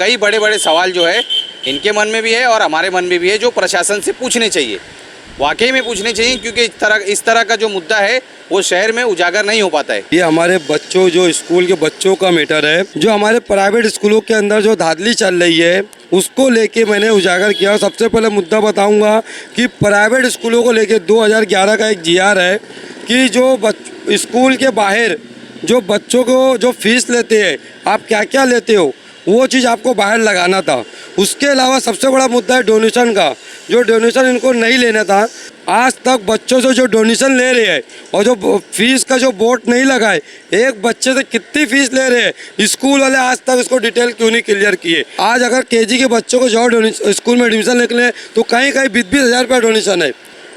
कई बड़े बड़े सवाल जो है इनके मन में भी है और हमारे मन में भी है, जो प्रशासन से पूछने चाहिए, वाकई में पूछने चाहिए, क्योंकि इस तरह का जो मुद्दा है वो शहर में उजागर नहीं हो पाता है। ये हमारे बच्चों, जो स्कूल के बच्चों का मैटर है, जो हमारे प्राइवेट स्कूलों के अंदर जो धांधली चल रही है उसको लेके मैंने उजागर किया। सबसे पहले मुद्दा बताऊंगा कि प्राइवेट स्कूलों को लेके 2011 का एक जीआर है कि जो स्कूल के बाहर जो बच्चों को जो फीस लेते हैं, आप क्या क्या लेते हो, वो चीज़ आपको बाहर लगाना था। उसके अलावा सबसे बड़ा मुद्दा है डोनेशन का, जो डोनेशन इनको नहीं लेना था। आज तक बच्चों से जो डोनेशन ले रहे हैं और जो फीस का जो बोर्ड नहीं लगाए, एक बच्चे से कितनी फीस ले रहे हैं, स्कूल वाले आज तक इसको डिटेल क्यों नहीं क्लियर किए। आज अगर केजी के बच्चों को जाओ स्कूल में एडमिशन लेने तो कहीं कहीं 20-20 हज़ार रुपया डोनेशन है।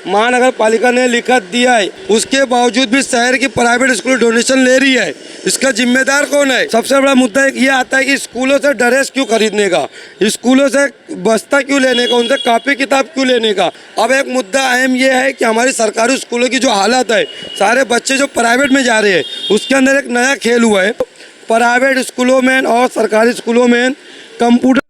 महानगर पालिका ने लिखा दिया है, उसके बावजूद भी शहर की प्राइवेट स्कूल डोनेशन ले रही है। इसका जिम्मेदार कौन है? सबसे बड़ा मुद्दा ये आता है कि स्कूलों से ड्रेस क्यों खरीदने का, स्कूलों से बस्ता क्यों लेने का, उनसे कॉपी किताब क्यों लेने का। अब एक मुद्दा अहम ये है कि हमारी सरकारी स्कूलों की जो हालत है, सारे बच्चे जो प्राइवेट में जा रहे हैं, उसके अंदर एक नया खेल हुआ है। प्राइवेट स्कूलों में और सरकारी स्कूलों में कंप्यूटर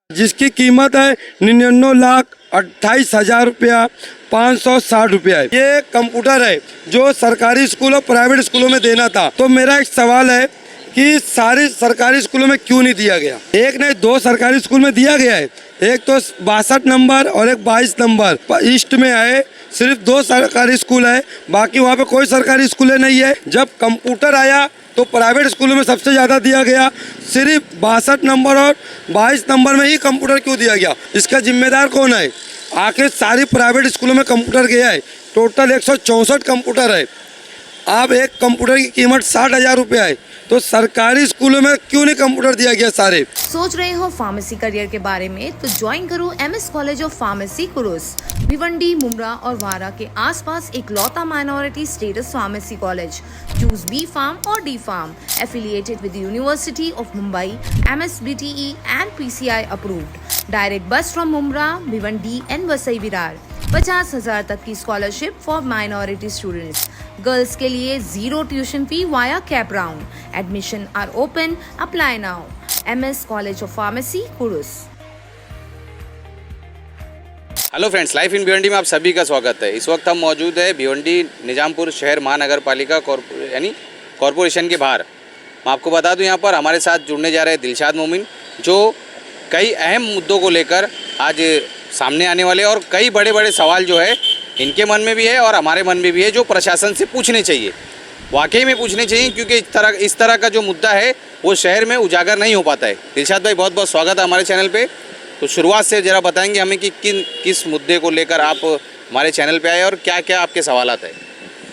जिसकी कीमत है 99,28,000 रुपया 560 रुपया है। ये कंप्यूटर है जो सरकारी स्कूल और प्राइवेट स्कूलों में देना था। तो मेरा एक सवाल है कि सारी सरकारी स्कूलों में क्यों नहीं दिया गया? एक नहीं, 2 सरकारी स्कूल में दिया गया है, एक तो 62 नंबर और एक 22 नंबर ईस्ट में है। सिर्फ 2 सरकारी स्कूल है, बाकी वहाँ पे कोई सरकारी स्कूल नहीं है। जब कंप्यूटर आया तो प्राइवेट स्कूलों में सबसे ज़्यादा दिया गया, सिर्फ 62 नंबर और 22 नंबर में ही कंप्यूटर क्यों दिया गया? इसका जिम्मेदार कौन है? आखिर सारी प्राइवेट स्कूलों में कंप्यूटर गया है, टोटल 164 कंप्यूटर है। अब एक कंप्यूटर की कीमत 60,000 रुपया है, तो सरकारी स्कूलों में क्यों नहीं कंप्यूटर दिया गया? सारे सोच रहे हो फार्मेसी करियर के बारे में, तो ज्वाइन करो MS College of Pharmacy Kurus. Bhiwandi, Mumbra और वारा के आसपास एक लौता minority status pharmacy college. Choose B pharm और D pharm. Affiliated with University of Mumbai, MSBTE and PCI approved. Direct bus from Mumra, Bhiwandi and Vasai Virar। 50,000 तक की scholarship for minority students. Girls के लिए 0 tuition fee via CAP round. Admission are open, apply now. MS College of Pharmacy Kurus. Hello friends, life in Bhiwandi में आप सभी का स्वागत है। इस वक्त हम मौजूद है भिवंडी निजामपुर शहर महानगर पालिका यानी कॉरपोरेशन के बाहर। मैं आपको बता दूं, यहाँ पर हमारे साथ जुड़ने जा रहे हैं दिलशाद मोमिन, जो कई अहम मुद्दों को लेकर आज सामने आने वाले, और कई बड़े बड़े सवाल जो है इनके मन में भी है और हमारे मन में भी है, जो प्रशासन से पूछने चाहिए, वाकई में पूछने चाहिए, क्योंकि इस तरह का जो मुद्दा है वो शहर में उजागर नहीं हो पाता है। दिलशाद भाई, बहुत बहुत स्वागत है हमारे चैनल पे। तो शुरुआत से ज़रा बताएंगे हमें कि किस मुद्दे को लेकर आप हमारे चैनल पे आए और क्या क्या आपके सवालात हैं।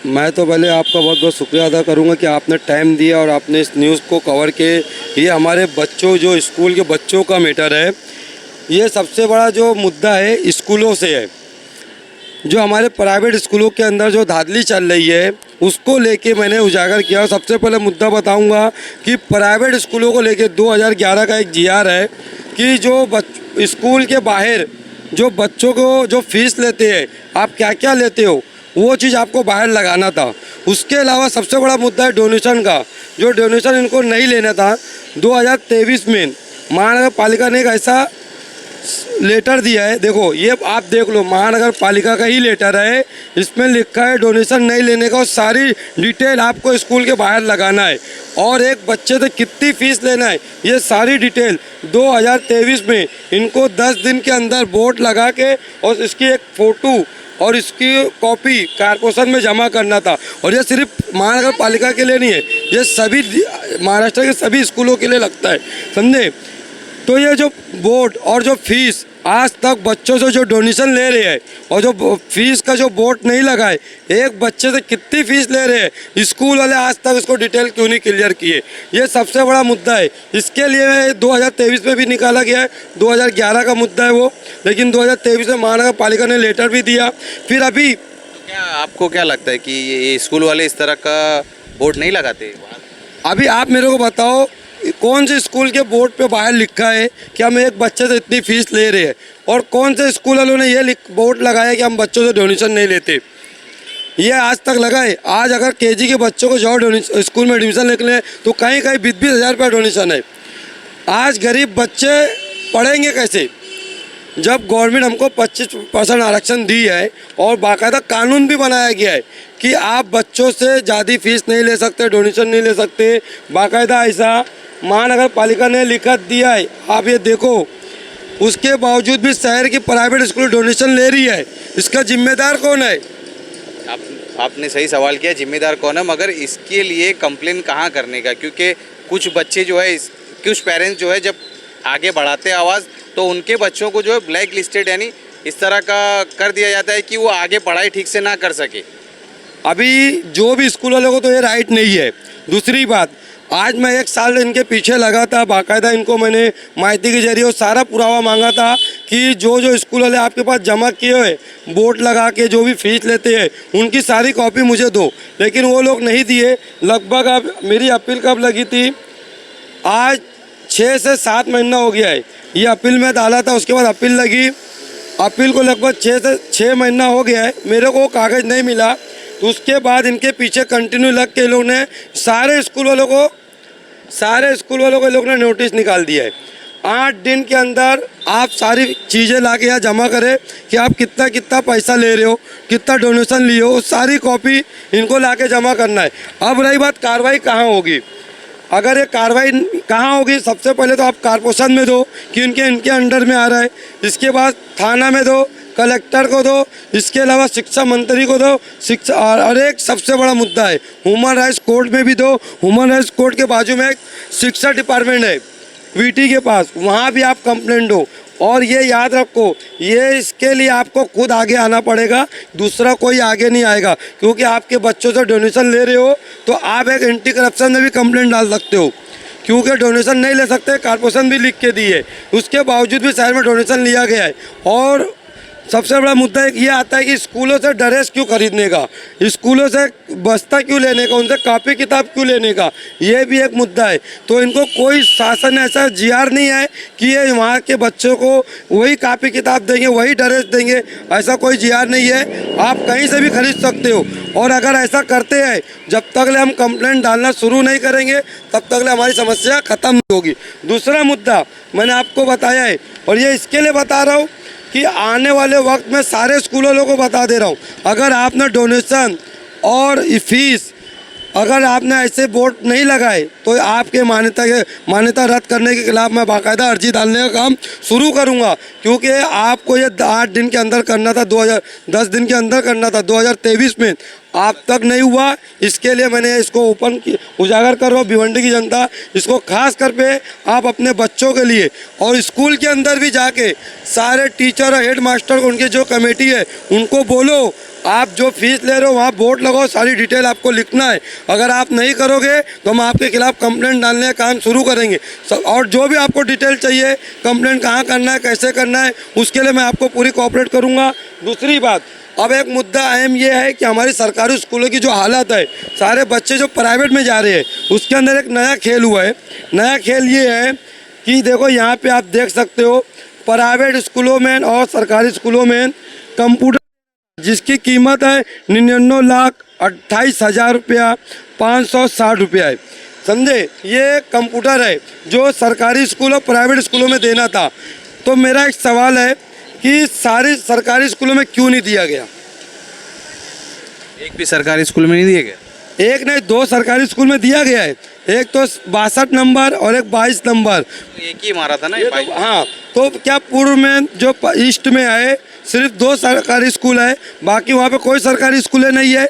मैं तो पहले आपका बहुत बहुत शुक्रिया अदा करूंगा कि आपने टाइम दिया और आपने इस न्यूज़ को कवर के। ये हमारे बच्चों, जो स्कूल के बच्चों का मैटर है, ये सबसे बड़ा जो मुद्दा है स्कूलों से है। जो हमारे प्राइवेट स्कूलों के अंदर जो धांधली चल रही है उसको लेके मैंने उजागर किया। सबसे पहले मुद्दा बताऊंगा कि प्राइवेट स्कूलों को लेके 2011 का एक जीआर है कि जो स्कूल के बाहर जो बच्चों को जो फीस लेते हैं, आप क्या क्या लेते हो, वो चीज़ आपको बाहर लगाना था। उसके अलावा सबसे बड़ा मुद्दा है डोनेशन का, जो डोनेशन इनको नहीं लेना था। 2023 में महानगर पालिका ने एक ऐसा लेटर दिया है, देखो ये आप देख लो, महानगर पालिका का ही लेटर है। इसमें लिखा है डोनेशन नहीं लेने का और सारी डिटेल आपको स्कूल के बाहर लगाना है, और एक बच्चे से कितनी फीस लेना है, ये सारी डिटेल 2023 में इनको 10 दिन के अंदर बोर्ड लगा के और इसकी एक फ़ोटो और इसकी कॉपी कारपोरेशन में जमा करना था। और ये सिर्फ महानगर पालिका के लिए नहीं है, ये सभी महाराष्ट्र के सभी स्कूलों के लिए लगता है, समझे। तो ये जो बोर्ड और जो फीस, आज तक बच्चों से जो डोनेशन ले रहे हैं और जो फीस का जो बोर्ड नहीं लगाए, एक बच्चे से कितनी फीस ले रहे हैं, स्कूल वाले आज तक इसको डिटेल क्यों नहीं क्लियर किए। ये सबसे बड़ा मुद्दा है। इसके लिए 2023 में भी निकाला गया है, 2011 का मुद्दा है वो, लेकिन 2023 में महानगर पालिका ने लेटर भी दिया। फिर अभी क्या आपको क्या लगता है कि ये स्कूल वाले इस तरह का बोर्ड नहीं लगाते? अभी आप मेरे को बताओ, कौन से स्कूल के बोर्ड पे बाहर लिखा है कि हम एक बच्चे से इतनी फीस ले रहे हैं, और कौन से स्कूल वालों ने ये बोर्ड लगाया कि हम बच्चों से डोनेशन नहीं लेते? ये आज तक लगा है। आज अगर केजी के बच्चों को जाओ स्कूल में एडमिशन लेने तो कहीं कहीं 20-20 हज़ार रुपया डोनेशन है। आज गरीब बच्चे पढ़ेंगे कैसे? जब गवर्नमेंट हमको 25% आरक्षण दी है और बाकायदा कानून भी बनाया गया है कि आप बच्चों से ज़्यादा फीस नहीं ले सकते, डोनेशन नहीं ले सकते, बाकायदा ऐसा महानगर पालिका ने लिखा दिया है। आप ये देखो, उसके बावजूद भी शहर की प्राइवेट स्कूल डोनेशन ले रही है, इसका जिम्मेदार कौन है? आपने सही सवाल किया, जिम्मेदार कौन है, मगर इसके लिए कंप्लेन कहाँ करने का? क्योंकि कुछ बच्चे जो है कुछ पेरेंट्स जो है जब आगे बढ़ाते हैं आवाज़, तो उनके बच्चों को जो है ब्लैक लिस्टेड यानी इस तरह का कर दिया जाता है कि वो आगे पढ़ाई ठीक से ना कर सके। अभी जो भी स्कूल वालों को तो ये राइट नहीं है। दूसरी बात, आज मैं 1 साल इनके पीछे लगा था, बाकायदा इनको मैंने माहिती के जरिए सारा पुरावा मांगा था कि जो स्कूल वाले आपके पास जमा किए हुए बोर्ड लगा के जो भी फीस लेते हैं उनकी सारी कॉपी मुझे दो, लेकिन वो लोग नहीं दिए। लगभग अब मेरी अपील कब लगी थी? आज 6 से 7 महीना हो गया है। ये अपील में डाला था, उसके बाद अपील लगी, अपील को लगभग 6 महीना हो गया है, मेरे को कागज़ नहीं मिला। तो उसके बाद इनके पीछे कंटिन्यू लग के लोग ने सारे स्कूल वालों को लोग ने नोटिस निकाल दिया है। 8 दिन के अंदर आप सारी चीज़ें ला के यहाँ जमा करें कि आप कितना पैसा ले रहे हो, कितना डोनेशन लिए हो, सारी कॉपी इनको ला के जमा करना है। अब रही बात कार्रवाई कहाँ होगी, अगर ये कार्रवाई कहाँ होगी? सबसे पहले तो आप कॉर्पोरेशन में दो कि इनके अंडर में आ रहा है, इसके बाद थाना में दो, कलेक्टर को दो, इसके अलावा शिक्षा मंत्री को दो, शिक्षा और एक सबसे बड़ा मुद्दा है ह्यूमन राइट्स कोर्ट में भी दो। ह्यूमन राइट्स कोर्ट के बाजू में एक शिक्षा डिपार्टमेंट है वीटी के पास, वहाँ भी आप कंप्लेंट दो। और ये याद रखो, ये इसके लिए आपको खुद आगे आना पड़ेगा, दूसरा कोई आगे नहीं आएगा, क्योंकि आपके बच्चों से डोनेशन ले रहे हो तो आप एक एंटी करप्शन में भी कंप्लेंट डाल सकते हो, क्योंकि डोनेशन नहीं ले सकते, कॉर्पोरेशन भी लिख के दी है, उसके बावजूद भी शहर में डोनेशन लिया गया है। और सबसे बड़ा मुद्दा एक ये आता है कि स्कूलों से ड्रेस क्यों खरीदने का, स्कूलों से बस्ता क्यों लेने का, उनसे कॉपी किताब क्यों लेने का, ये भी एक मुद्दा है। तो इनको कोई शासन ऐसा जीआर नहीं है कि ये वहाँ के बच्चों को वही कॉपी किताब देंगे, वही ड्रेस देंगे, ऐसा कोई जीआर नहीं है। आप कहीं से भी खरीद सकते हो, और अगर ऐसा करते हैं, जब तक हम कंप्लेंट डालना शुरू नहीं करेंगे तब तक हमारी समस्या ख़त्म नहीं होगी। दूसरा मुद्दा मैंने आपको बताया है, और ये इसके लिए बता रहा हूँ कि आने वाले वक्त में सारे स्कूल वालों को बता दे रहा हूँ, अगर आपने डोनेशन और फीस अगर आपने ऐसे बोर्ड नहीं लगाए तो आपके मान्यता रद्द करने के खिलाफ मैं बाकायदा अर्जी डालने का काम शुरू करूंगा, क्योंकि आपको ये 8 दिन के अंदर करना था, 10 दिन के अंदर करना था 2023 में, आप तक नहीं हुआ। इसके लिए मैंने इसको उजागर कर रहा हूँ भिवंडी की जनता, इसको खास कर पे आप अपने बच्चों के लिए और स्कूल के अंदर भी जाके सारे टीचर और हेड मास्टर उनकी जो कमेटी है उनको बोलो, आप जो फीस ले रहे हो वहाँ बोर्ड लगाओ, सारी डिटेल आपको लिखना है। अगर आप नहीं करोगे तो हम आपके खिलाफ कंप्लेंट डालने का काम शुरू करेंगे। और जो भी आपको डिटेल चाहिए, कंप्लेंट कहाँ करना है, कैसे करना है, उसके लिए मैं आपको पूरी कोऑपरेट करूँगा। दूसरी बात, अब एक मुद्दा अहम ये है कि हमारी सरकारी स्कूलों की जो हालत है, सारे बच्चे जो प्राइवेट में जा रहे हैं, उसके अंदर एक नया खेल हुआ है। नया खेल ये है कि देखो यहाँ पे आप देख सकते हो, प्राइवेट स्कूलों में और सरकारी स्कूलों में कंप्यूटर जिसकी कीमत है 99,28,000 रुपया 560 रुपया है, समझे। ये कंप्यूटर है जो सरकारी स्कूल और प्राइवेट स्कूलों में देना था। तो मेरा एक सवाल है कि सारी सरकारी स्कूलों में क्यों नहीं दिया गया? एक भी सरकारी स्कूल में नहीं दिया गया? एक नहीं, 2 सरकारी स्कूल में दिया गया है, एक तो 62 नंबर और एक 22 नंबर। एक ही मारा था ना ये तो, हाँ, तो क्या पूर्व में जो ईस्ट में आए सिर्फ 2 सरकारी स्कूल है, बाकी वहाँ पे कोई सरकारी स्कूलें नहीं है।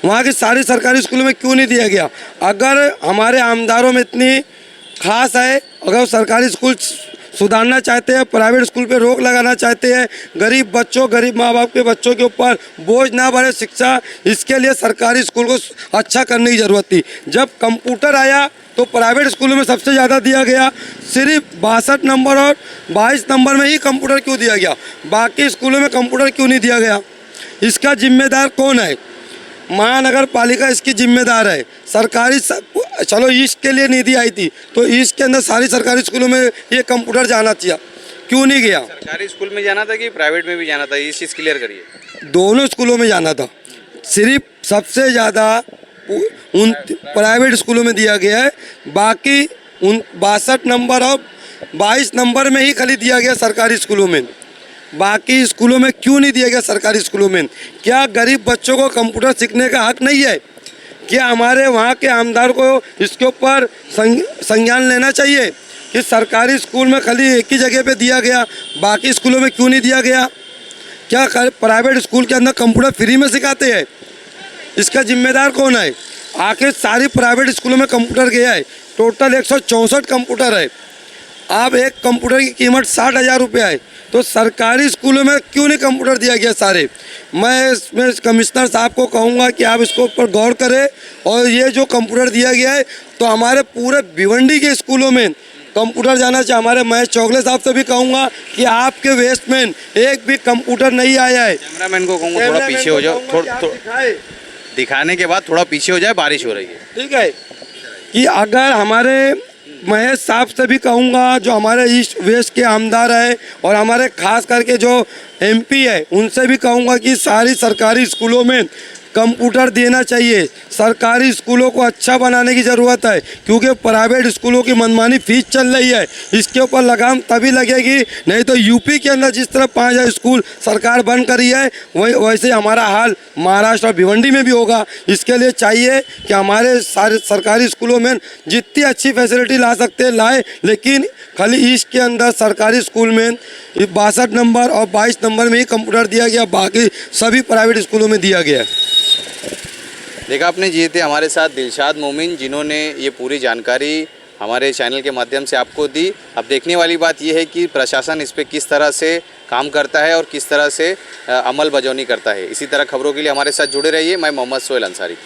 वहाँ की सारी सरकारी स्कूलों में क्यों नहीं दिया गया? अगर हमारे आमदारों में इतनी खास है, अगर सरकारी स्कूल सुधारना चाहते हैं, प्राइवेट स्कूल पे रोक लगाना चाहते हैं, गरीब माँ बाप के बच्चों के ऊपर बोझ ना बढ़े शिक्षा, इसके लिए सरकारी स्कूल को अच्छा करने की ज़रूरत थी। जब कंप्यूटर आया तो प्राइवेट स्कूलों में सबसे ज़्यादा दिया गया, सिर्फ 62 नंबर और 22 नंबर में ही कंप्यूटर क्यों दिया गया, बाकी स्कूलों में कंप्यूटर क्यों नहीं दिया गया? इसका जिम्मेदार कौन है? महानगर पालिका इसकी जिम्मेदार है। सरकारी चलो ईस्ट के लिए निधि आई थी, तो ईस्ट के अंदर सारी सरकारी स्कूलों में ये कंप्यूटर जाना चाहिए, क्यों नहीं गया? सरकारी स्कूल में जाना था कि प्राइवेट में भी जाना था, ये चीज़ क्लियर करिए। दोनों स्कूलों में जाना था, सिर्फ सबसे ज़्यादा उन प्राइवेट स्कूलों में दिया गया है, बाकी 62 नंबर और 22 नंबर में ही खाली दिया गया सरकारी स्कूलों में। बाकी स्कूलों में क्यों नहीं दिया गया सरकारी स्कूलों में? क्या गरीब बच्चों को कंप्यूटर सीखने का हक नहीं है? क्या हमारे वहाँ के आमदार को इसके ऊपर संज्ञान लेना चाहिए कि सरकारी स्कूल में खाली एक ही जगह पे दिया गया, बाकी स्कूलों में क्यों नहीं दिया गया? क्या प्राइवेट स्कूल के अंदर कंप्यूटर फ्री में सिखाते हैं? इसका जिम्मेदार कौन है? आखिर सारी प्राइवेट स्कूलों में कंप्यूटर गया है। टोटल 164 कंप्यूटर है। अब एक कंप्यूटर की कीमत 60,000 रुपये है, तो सरकारी स्कूलों में क्यों नहीं कंप्यूटर दिया गया सारे? मैं इसमें कमिश्नर साहब को कहूँगा कि आप इसको ऊपर गौर करें और ये जो कंप्यूटर दिया गया है तो हमारे पूरे भिवंडी के स्कूलों में कंप्यूटर जाना चाहिए। हमारे महेश चौगले साहब से भी कहूँगा कि आपके वेस्ट में एक भी कंप्यूटर नहीं आया है। कैमरामैन को कहूँगा थोड़ा पीछे हो जाओ, दिखाने के बाद थोड़ा पीछे हो जाए, बारिश हो रही है। ठीक है कि अगर हमारे महेश साहब से भी कहूँगा जो हमारे ईस्ट वेस्ट के आमदार है और हमारे खास करके जो एमपी है उनसे भी कहूँगा कि सारी सरकारी स्कूलों में कंप्यूटर देना चाहिए। सरकारी स्कूलों को अच्छा बनाने की ज़रूरत है क्योंकि प्राइवेट स्कूलों की मनमानी फीस चल रही है। इसके ऊपर लगाम तभी लगेगी, नहीं तो यूपी के अंदर जिस तरह 5000 स्कूल सरकार बंद करी है वैसे हमारा हाल महाराष्ट्र और भिवंडी में भी होगा। इसके लिए चाहिए कि हमारे सारे सरकारी स्कूलों में जितनी अच्छी फैसिलिटी ला सकते हैं लाए, लेकिन खाली ईस्ट के अंदर सरकारी स्कूल में 62 नंबर और 22 नंबर में ही कंप्यूटर दिया गया, बाकी सभी प्राइवेट स्कूलों में दिया गया। देखा आपने, ये थे हमारे साथ दिलशाद मोमिन जिन्होंने ये पूरी जानकारी हमारे चैनल के माध्यम से आपको दी। अब देखने वाली बात ये है कि प्रशासन इस पर किस तरह से काम करता है और किस तरह से अमल बजौनी करता है। इसी तरह खबरों के लिए हमारे साथ जुड़े रहिए। मैं मोहम्मद सोहेल अंसारी।